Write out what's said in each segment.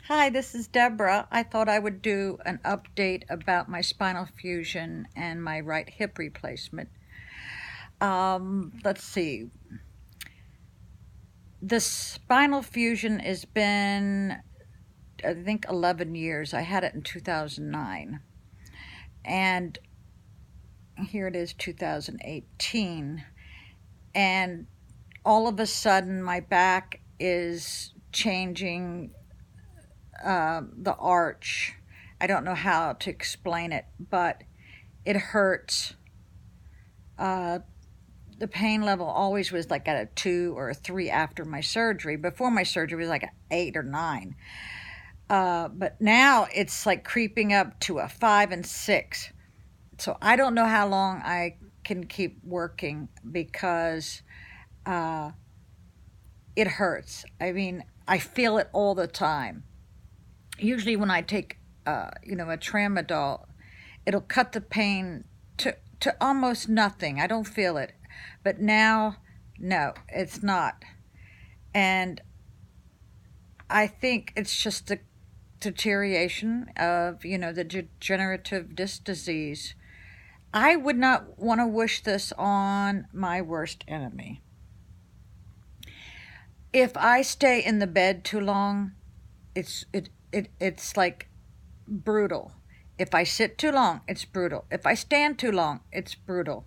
Hi, this is Deborah. I thought I would do an update about my spinal fusion and my right hip replacement. Let's see. The spinal fusion has been, I think, 11 years. I had it in 2009. And here it is, 2018. And all of a sudden, my back is changing the arch. I don't know how to explain it, but it hurts. The pain level always was like at a 2 or a 3 after my surgery. Before my surgery, it was like an 8 or 9. But now it's like creeping up to a 5 and 6. So I don't know how long I can keep working because it hurts. I mean, I feel it all the time. Usually when I take, a tramadol, it'll cut the pain to almost nothing. I don't feel it. But now, no, it's not. And I think it's just the deterioration of, the degenerative disc disease. I would not want to wish this on my worst enemy. If I stay in the bed too long, it's like brutal. If I sit too long, it's brutal. If I stand too long, it's brutal.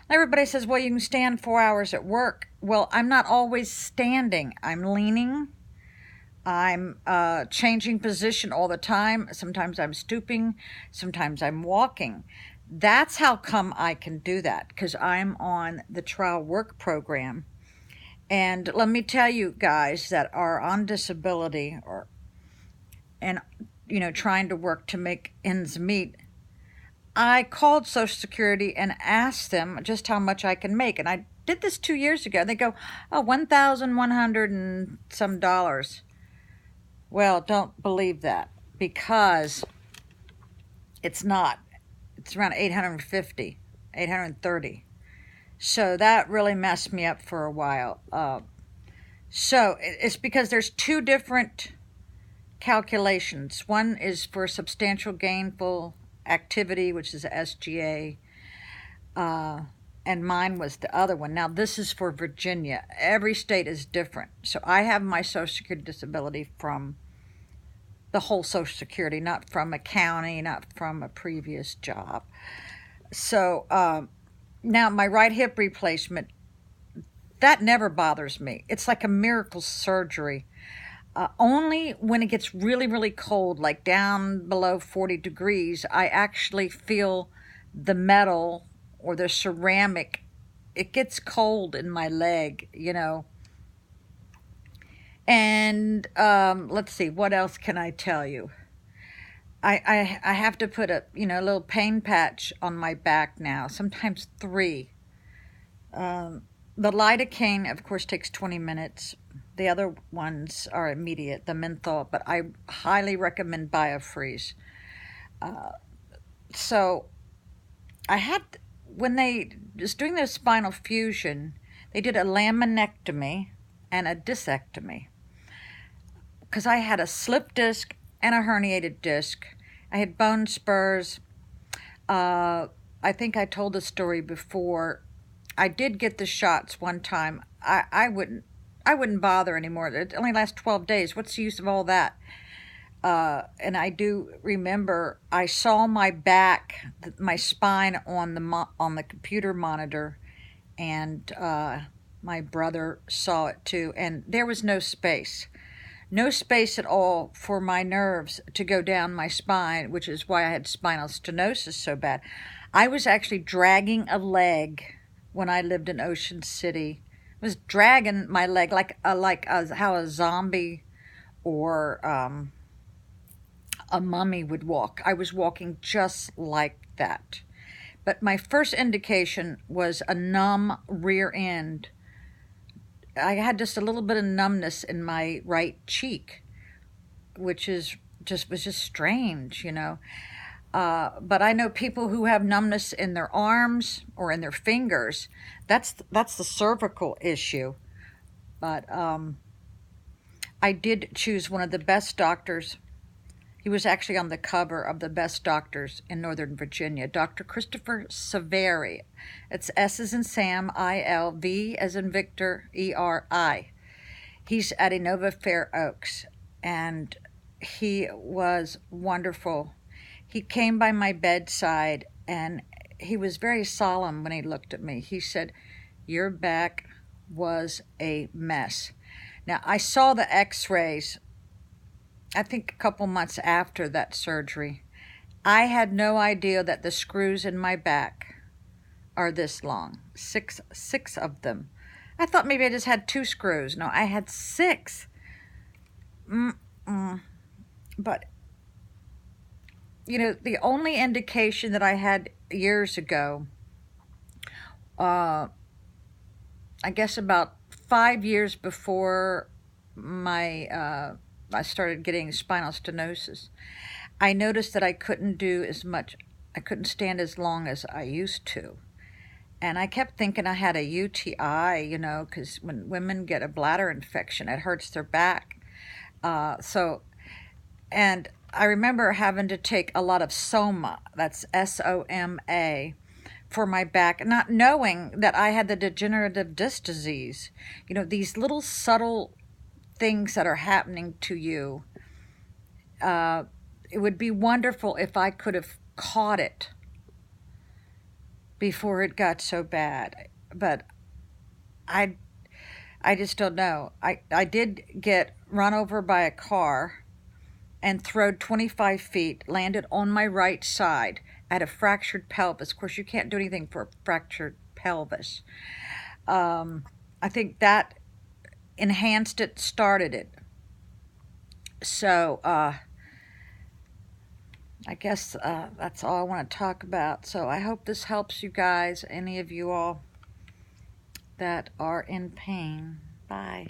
Everybody says, well, you can stand 4 hours at work. Well, I'm not always standing. I'm leaning. I'm changing position all the time. Sometimes I'm stooping. Sometimes I'm walking. That's how come I can do that, because I'm on the trial work program. And let me tell you guys that are on disability and trying to work to make ends meet, I called Social Security and asked them just how much I can make. And I did this 2 years ago. They go, oh, $1,100 and some dollars. Well, don't believe that, because it's not. It's around 850, 830. So that really messed me up for a while. So it's because there's two different calculations. One is for substantial gainful activity, which is SGA, and mine was the other one. Now, this is for Virginia. Every state is different. So I have my Social Security disability from the whole Social Security, not from a county, not from a previous job. So now my right hip replacement, that never bothers me. It's like a miracle surgery. Only when it gets really, really cold, like down below 40 degrees, I actually feel the metal or the ceramic. It gets cold in my leg, And let's see, what else can I tell you? I have to put a little pain patch on my back now, sometimes 3. The lidocaine, of course, takes 20 minutes. The other ones are immediate, the menthol, but I highly recommend Biofreeze. So I had, when they was doing the spinal fusion, they did a laminectomy and a discectomy, because I had a slip disc and a herniated disc. I had bone spurs. I think I told the story before. I did get the shots one time. I wouldn't bother anymore. It only lasts 12 days. What's the use of all that? And I do remember I saw my back, my spine on the computer monitor, and my brother saw it too. And there was no space at all for my nerves to go down my spine, which is why I had spinal stenosis so bad. I was actually dragging a leg when I lived in Ocean City. I was dragging my leg like how a zombie or a mummy would walk. I was walking just like that. But my first indication was a numb rear end. I had just a little bit of numbness in my right cheek, which was just strange, But I know people who have numbness in their arms or in their fingers. That's the cervical issue. But I did choose one of the best doctors. He was actually on the cover of the best doctors in Northern Virginia, Dr. Christopher Saveri. It's S as in Sam, I-L, V as in Victor, E-R-I. He's at Inova Fair Oaks, and he was wonderful. He came by my bedside, and he was very solemn when he looked at me. He said, "Your back was a mess." Now, I saw the x-rays, I think a couple months after that surgery. I had no idea that the screws in my back are this long. Six of them. I thought maybe I just had 2 screws. No, I had 6. But, you know, the only indication that I had years ago, I guess about 5 years before I started getting spinal stenosis, I noticed that I couldn't do as much, I couldn't stand as long as I used to. And I kept thinking I had a UTI, you know, because when women get a bladder infection, it hurts their back. And I remember having to take a lot of Soma, that's S-O-M-A, for my back, not knowing that I had the degenerative disc disease. You know, these little subtle things that are happening to you. It would be wonderful if I could have caught it before it got so bad. But I just don't know. I did get run over by a car and thrown 25 feet, landed on my right side. I had a fractured pelvis. Of course, you can't do anything for a fractured pelvis. I think that enhanced it, started it. So, I guess that's all I want to talk about. So I hope this helps you guys, any of you all that are in pain. Bye.